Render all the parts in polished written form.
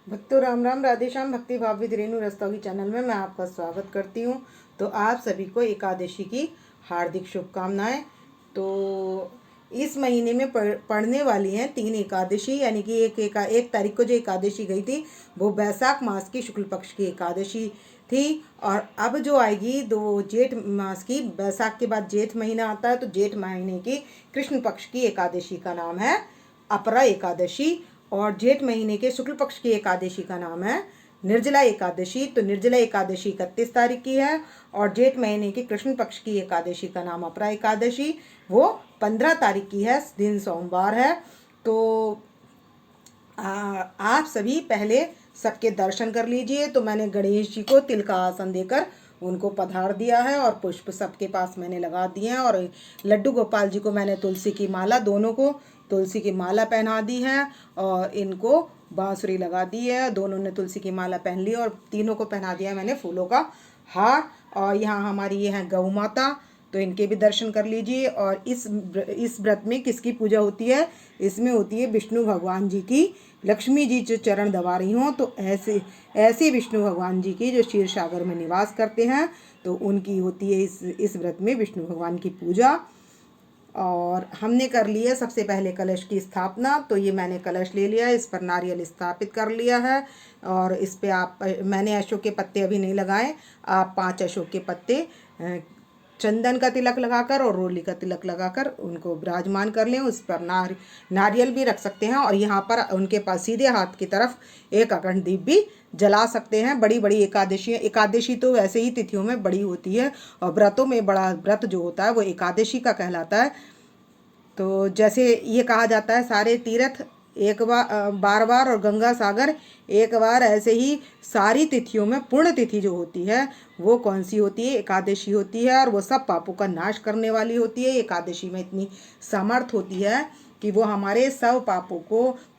भक्तों राम राम, राधे श्याम। भक्ति भाव विद रेणु रस्तोगी चैनल में मैं आपका स्वागत करती हूँ। तो आप सभी को एकादशी की हार्दिक शुभकामनाएं। तो इस महीने में पढ़ने वाली हैं 3 एकादशी, यानी कि एक तारीख को जो एकादशी गई थी वो बैसाख मास की शुक्ल पक्ष की एकादशी थी। और अब जो आएगी दो जेठ मास की, बैसाख के बाद जेठ महीना आता है, तो जेठ महीने की कृष्ण पक्ष की एकादशी का नाम है अपरा एकादशी। और जेठ महीने के शुक्ल पक्ष की एकादशी का नाम है निर्जला एकादशी। तो निर्जला एकादशी 31 तारीख की है। और जेठ महीने की कृष्ण पक्ष की एकादशी का नाम अपरा एकादशी, वो 15 तारीख की है, दिन सोमवार है। तो आप सभी पहले सबके दर्शन कर लीजिए। तो मैंने गणेश जी को तिल का आसन देकर उनको पधार दिया है और पुष्प सबके पास मैंने लगा दिए हैं। और लड्डू गोपाल जी को मैंने तुलसी की माला, दोनों को तुलसी की माला पहना दी है और इनको बांसुरी लगा दी है। दोनों ने तुलसी की माला पहन ली और तीनों को पहना दिया मैंने फूलों का हार। और यहाँ हमारी ये है गौ माता, तो इनके भी दर्शन कर लीजिए। और इस व्रत में किसकी पूजा होती है? इसमें होती है विष्णु भगवान जी की। लक्ष्मी जी जो चरण दबा रही हों, तो ऐसे विष्णु भगवान जी की जो क्षीर सागर में निवास करते हैं, तो उनकी होती है इस व्रत में विष्णु भगवान की पूजा। और हमने कर ली है सबसे पहले कलश की स्थापना। तो ये मैंने कलश ले लिया है, इस पर नारियल स्थापित कर लिया है। और इस पे मैंने अशोक के पत्ते अभी नहीं लगाए। आप 5 अशोक के पत्ते चंदन का तिलक लगाकर और रोली का तिलक लगाकर उनको विराजमान कर लें। उस पर नारियल भी रख सकते हैं। और यहाँ पर उनके पास सीधे हाथ की तरफ एक अखंड दीप भी जला सकते हैं। बड़ी बड़ी एकादशी तो वैसे ही तिथियों में बड़ी होती है, और व्रतों में बड़ा व्रत जो होता है वो एकादशी का कहलाता है। तो जैसे ये कहा जाता है सारे तीर्थ एक बार बार और गंगा सागर एक बार, ऐसे ही सारी तिथियों में पुण्य तिथि जो होती है वो कौन सी होती है? एकादशी होती है। और वो सब पापों का नाश करने वाली होती है। एकादशी में इतनी सामर्थ होती है कि वो हमारे सब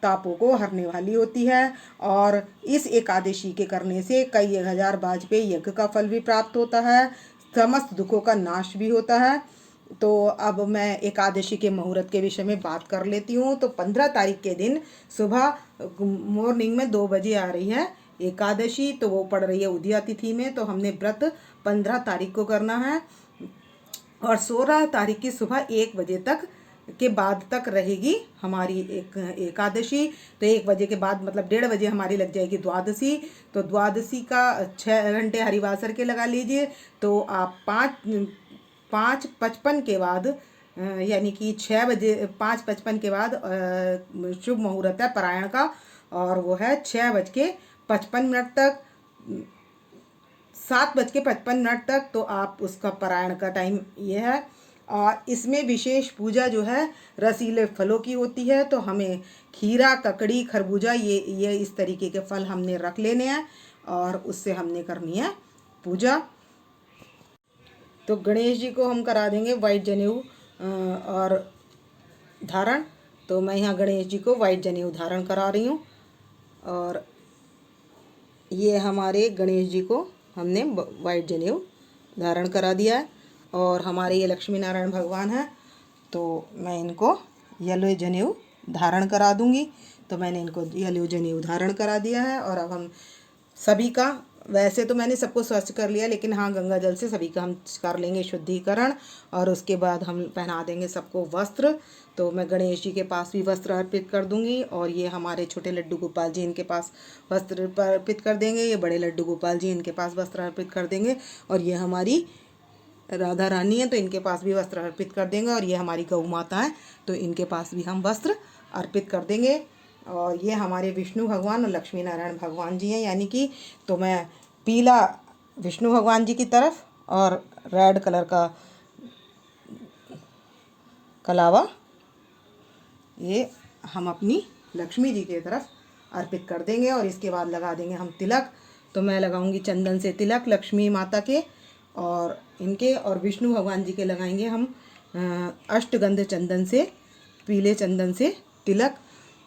तापों को हरने वाली होती है। और इस एकादशी के करने से कई 1000 वाजपेयी यज्ञ का फल भी प्राप्त होता है, समस्त दुखों का नाश भी होता है। तो अब मैं एकादशी के मुहूर्त के विषय में बात कर लेती हूँ। तो 15 तारीख के दिन सुबह मॉर्निंग में 2 बजे आ रही है एकादशी। तो वो पड़ रही है उदया तिथि में। तो हमने व्रत 15 तारीख को करना है और 16 तारीख की सुबह 1 बजे तक के बाद तक रहेगी हमारी एकादशी। तो 1 बजे के बाद मतलब 1:30 बजे हमारी लग जाएगी द्वादशी। तो द्वादशी का 6 घंटे हरिवासर के लगा लीजिए। तो आप 5:55 के बाद, यानी कि 6 बजे 5:55 के बाद शुभ मुहूर्त है पारायण का, और वो है 6:55 तक, 7:55 तक। तो आप उसका पारायण का टाइम ये है। और इसमें विशेष पूजा जो है रसीले फलों की होती है। तो हमें खीरा, ककड़ी, खरबूजा, ये इस तरीके के फल हमने रख लेने हैं और उससे हमने करनी है पूजा। तो गणेश जी को हम करा देंगे वाइट जनेऊ और धारण। तो मैं यहाँ गणेश जी को वाइट जनेऊ धारण करा रही हूँ। और ये हमारे गणेश जी को हमने वाइट जनेऊ धारण करा दिया है। और हमारे ये लक्ष्मी नारायण भगवान हैं, तो मैं इनको येलो जनेऊ धारण करा दूँगी। तो मैंने इनको येलो जनेऊ धारण करा दिया है। और अब हम सभी का, वैसे तो मैंने सबको स्वच्छ कर लिया, लेकिन हाँ गंगा जल से सभी का हम कर लेंगे शुद्धिकरण। और उसके बाद हम पहना देंगे सबको वस्त्र। तो मैं गणेश जी के पास भी वस्त्र अर्पित कर दूंगी। और ये हमारे छोटे लड्डू गोपाल जी, इनके पास वस्त्र अर्पित कर देंगे। ये बड़े लड्डू गोपाल जी, इनके पास वस्त्र अर्पित कर देंगे। और ये हमारी राधा रानी है, तो इनके पास भी वस्त्र अर्पित कर देंगे। और ये हमारी गौ माता है, तो इनके पास भी हम वस्त्र अर्पित कर देंगे। और ये हमारे विष्णु भगवान और लक्ष्मी नारायण भगवान जी हैं, यानी कि तो मैं पीला विष्णु भगवान जी की तरफ और रेड कलर का कलावा ये हम अपनी लक्ष्मी जी की तरफ अर्पित कर देंगे। और इसके बाद लगा देंगे हम तिलक। तो मैं लगाऊंगी चंदन से तिलक लक्ष्मी माता के और इनके, और विष्णु भगवान जी के लगाएंगे हम अष्टगंध चंदन से, पीले चंदन से तिलक।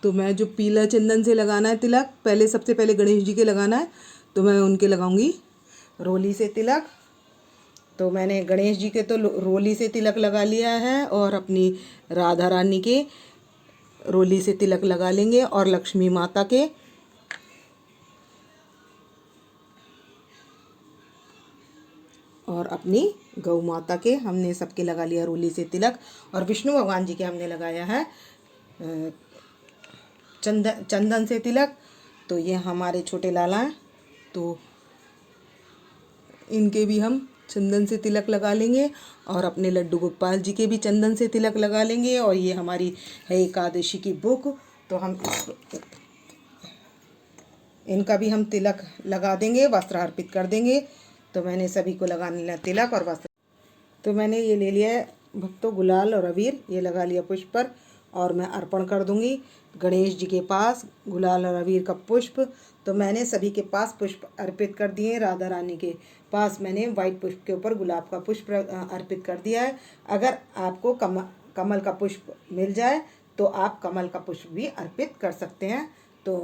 तो मैं जो पीला चंदन से लगाना है तिलक, सबसे पहले गणेश जी के लगाना है, तो मैं उनके लगाऊंगी रोली से तिलक। तो मैंने गणेश जी के तो रोली से तिलक लगा लिया है, और अपनी राधा रानी के रोली से तिलक लगा लेंगे, और लक्ष्मी माता के और अपनी गौ माता के हमने सबके लगा लिया रोली से तिलक, और विष्णु भगवान जी के हमने लगाया है चंदन से तिलक। तो ये हमारे छोटे लाला हैं, तो इनके भी हम चंदन से तिलक लगा लेंगे, और अपने लड्डू गोपाल जी के भी चंदन से तिलक लगा लेंगे। और ये हमारी है एकादशी की बुक, तो हम इनका भी हम तिलक लगा देंगे, वस्त्र अर्पित कर देंगे। तो मैंने सभी को लगा लिया तिलक और वस्त्र। तो मैंने ये ले लिया है भक्तों गुलाल और अबीर, ये लगा लिया पुष्प पर, और मैं अर्पण कर दूंगी गणेश जी के पास गुलाल और अबीर का पुष्प। तो मैंने सभी के पास पुष्प अर्पित कर दिए। राधा रानी के पास मैंने वाइट पुष्प के ऊपर गुलाब का पुष्प अर्पित कर दिया है। अगर आपको कमल का पुष्प मिल जाए तो आप कमल का पुष्प भी अर्पित कर सकते हैं। तो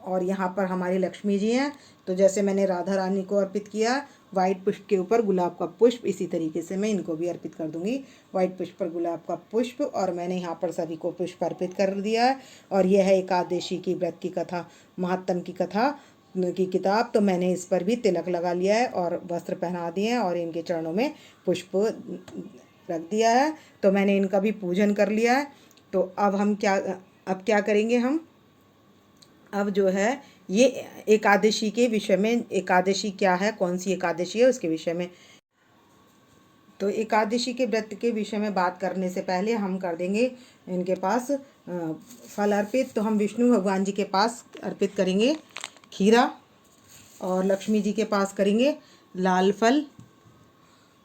और यहाँ पर हमारी लक्ष्मी जी हैं, तो जैसे मैंने राधा रानी को अर्पित किया वाइट पुष्प के ऊपर गुलाब का पुष्प, इसी तरीके से मैं इनको भी अर्पित कर दूंगी वाइट पुष्प पर गुलाब का पुष्प। और मैंने यहाँ पर सभी को पुष्प अर्पित कर दिया है। और यह है एकादशी की व्रत की कथा, महात्म की कथा की किताब। तो मैंने इस पर भी तिलक लगा लिया है और वस्त्र पहना दिए हैं और इनके चरणों में पुष्प रख दिया है। तो मैंने इनका भी पूजन कर लिया है। तो अब क्या करेंगे हम, अब जो है ये एकादशी के विषय में, एकादशी क्या है, कौन सी एकादशी है उसके विषय में। तो एकादशी के व्रत के विषय में बात करने से पहले हम कर देंगे इनके पास फल अर्पित। तो हम विष्णु भगवान जी के पास अर्पित करेंगे खीरा, और लक्ष्मी जी के पास करेंगे लाल फल,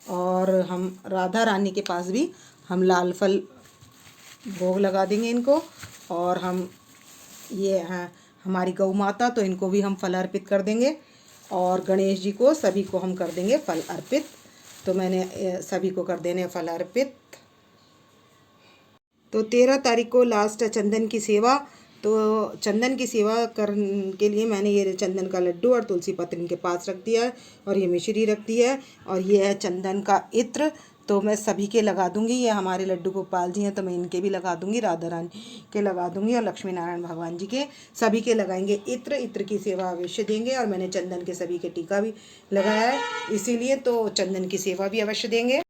और हम राधा रानी के पास भी हम लाल फल भोग लगा देंगे इनको। और हम ये हैं हमारी गौ माता, तो इनको भी हम फल अर्पित कर देंगे। और गणेश जी को सभी को हम कर देंगे फल अर्पित। तो मैंने सभी को कर देने फल अर्पित। तो 13 तारीख को लास्ट है चंदन की सेवा। तो चंदन की सेवा करने के लिए मैंने ये चंदन का लड्डू और तुलसी पत्र इनके पास रख दिया है, और ये मिश्री रख दी है, और ये है चंदन का इत्र। तो मैं सभी के लगा दूंगी। ये हमारे लड्डू गोपाल जी हैं, तो मैं इनके भी लगा दूंगी, राधा रानी के लगा दूंगी, और लक्ष्मी नारायण भगवान जी के सभी के लगाएंगे इत्र। इत्र की सेवा अवश्य देंगे। और मैंने चंदन के सभी के टीका भी लगाया है, इसीलिए तो चंदन की सेवा भी अवश्य देंगे।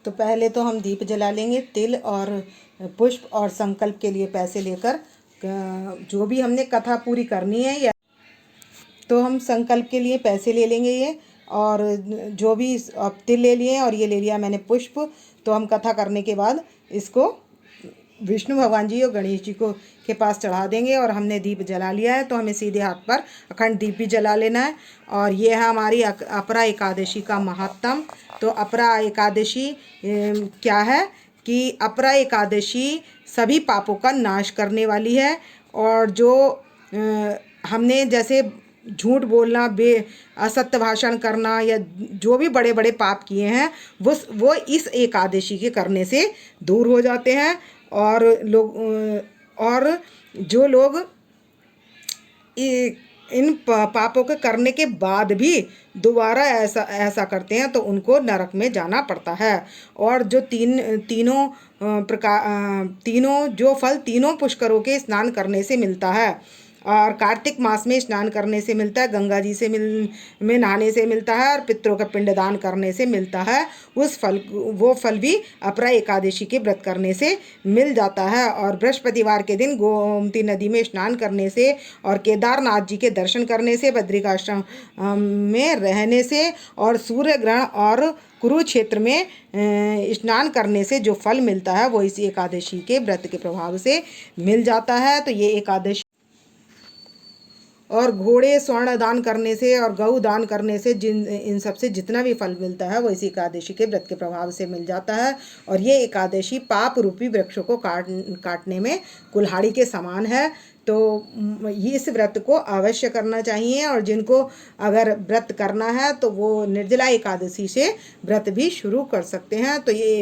तो पहले तो हम दीप जला लेंगे, तिल और पुष्प और संकल्प के लिए पैसे लेकर। जो भी हमने कथा पूरी करनी है, या तो हम संकल्प के लिए पैसे ले लेंगे ये, और जो भी अब तिल ले लिए और ये ले लिया मैंने पुष्प। तो हम कथा करने के बाद इसको विष्णु भगवान जी और गणेश जी को के पास चढ़ा देंगे। और हमने दीप जला लिया है, तो हमें सीधे हाथ पर अखंड दीप भी जला लेना है। और ये है हमारी अपरा एकादशी का महात्म। तो अपरा एकादशी क्या है कि अपरा एकादशी सभी पापों का नाश करने वाली है। और जो हमने जैसे झूठ बोलना, असत्य भाषण करना, या जो भी बड़े बड़े पाप किए हैं वो इस एकादशी के करने से दूर हो जाते हैं। और जो लोग इन पापों के करने के बाद भी दोबारा ऐसा करते हैं तो उनको नरक में जाना पड़ता है। और जो तीनों जो फल तीनों पुष्करों के स्नान करने से मिलता है, और कार्तिक मास में स्नान करने से मिलता है, गंगा जी से में नहाने से मिलता है, और पितरों का पिंडदान करने से मिलता है। वो फल भी अपरा एकादशी के व्रत करने से मिल जाता है। और बृहस्पतिवार के दिन गोमती नदी में स्नान करने से, और केदारनाथ जी के दर्शन करने से, बद्रिकाश्रम में रहने से, और सूर्य ग्रहण और कुरुक्षेत्र में स्नान करने से जो फल मिलता है वो इस एकादशी के व्रत के प्रभाव से मिल जाता है। तो ये एकादशी, और घोड़े स्वर्ण दान करने से और गऊ दान करने से इन सब से जितना भी फल मिलता है वो इसी एकादशी के व्रत के प्रभाव से मिल जाता है। और ये एकादशी पाप रूपी वृक्षों को काटने में कुल्हाड़ी के समान है। तो ये इस व्रत को अवश्य करना चाहिए। और जिनको अगर व्रत करना है तो वो निर्जला एकादशी से व्रत भी शुरू कर सकते हैं। तो ये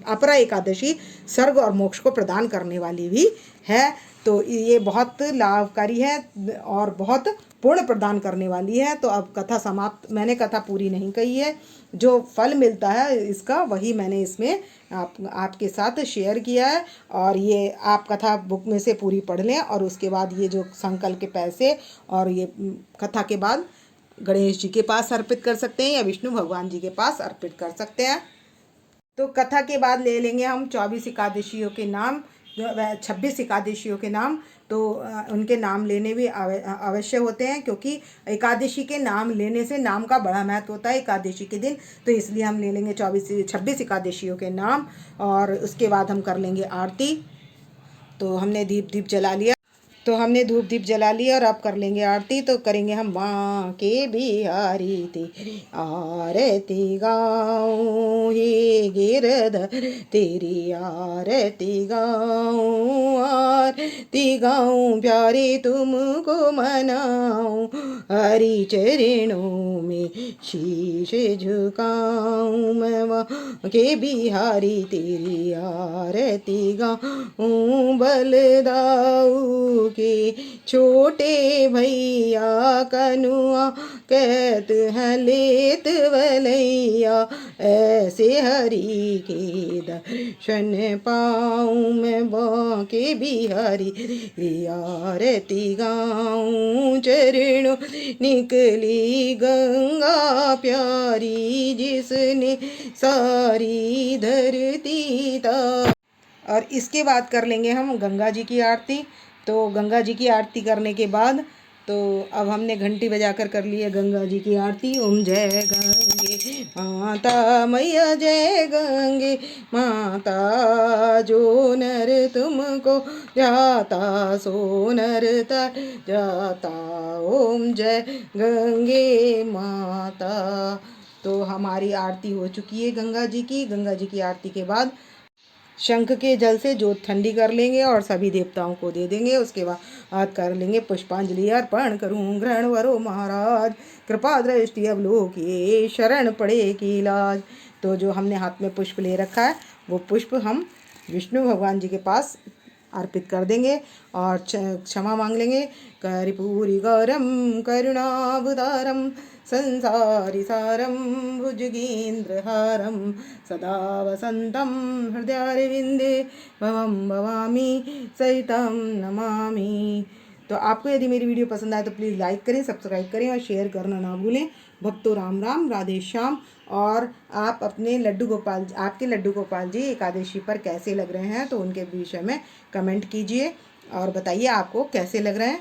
अपरा एकादशी स्वर्ग और मोक्ष को प्रदान करने वाली भी है। तो ये बहुत लाभकारी है और बहुत पुण्य प्रदान करने वाली है। तो अब कथा समाप्त, मैंने कथा पूरी नहीं कही है। जो फल मिलता है इसका वही मैंने इसमें आपके साथ शेयर किया है। और ये आप कथा बुक में से पूरी पढ़ लें, और उसके बाद ये जो संकल्प के पैसे और ये कथा के बाद गणेश जी के पास अर्पित कर सकते हैं या विष्णु भगवान जी के पास अर्पित कर सकते हैं। तो कथा के बाद ले लेंगे हम 24 एकादशियों के नाम, 26 एकादशियों के नाम। तो उनके नाम लेने भी अवश्य होते हैं, क्योंकि एकादशी के नाम लेने से नाम का बड़ा महत्व होता है एकादशी के दिन। तो इसलिए हम ले लेंगे 26 एकादशियों के नाम, और उसके बाद हम कर लेंगे आरती। तो हमने दीप जला लिया, तो हमने धूप दीप जला लिया और अब कर लेंगे आरती। तो करेंगे हम माँ के बिहारी तेरी आरती गाऊं, हे गिरधर तेरी आरती गाऊं, आरती गाऊं प्यारे तुमको मनाऊं, हरि चरणों में शीश झुकाऊं, मैं माँ के बिहारी तेरी आरती गाऊं, बलदाऊ के छोटे भैया कनुआ कहत हैं लेत वलैया, ऐसे हरि के दर्शन पाऊं, मैं बांके बिहारी आरती गाऊं, चरणों निकली गंगा प्यारी, जिसने सारी धरती ता। और इसके बाद कर लेंगे हम गंगा जी की आरती। तो गंगा जी की आरती करने के बाद तो अब हमने घंटी बजाकर कर ली है गंगा जी की आरती। ओम जय गंगे माता मैया, जय गंगे माता, जो नर तुमको जाता सो नर तर जाता, ओम जय गंगे माता। तो हमारी आरती हो चुकी है गंगा जी की। गंगा जी की आरती के बाद शंख के जल से जोत ठंडी कर लेंगे और सभी देवताओं को दे देंगे। उसके बाद कर लेंगे पुष्पांजलि अर्पण करूं, ग्रहण वरो महाराज, कृपा दृष्टि अवलोकिए, शरण पड़े की लाज। तो जो हमने हाथ में पुष्प ले रखा है वो पुष्प हम विष्णु भगवान जी के पास अर्पित कर देंगे और क्षमा मांग लेंगे। कर्पूरी गौरम करुणावतारम संसारी सारम भुजगेन्द्रहारम, सदा वसंतम हृदयारविंदे भवम भवामी सहितम नमामि। तो आपको यदि मेरी वीडियो पसंद आए तो प्लीज़ लाइक करें, सब्सक्राइब करें और शेयर करना ना भूलें। भक्तों राम राम, राधे श्याम। और आप अपने आपके लड्डू गोपाल जी एकादशी पर कैसे लग रहे हैं तो उनके विषय में कमेंट कीजिए और बताइए आपको कैसे लग रहे हैं।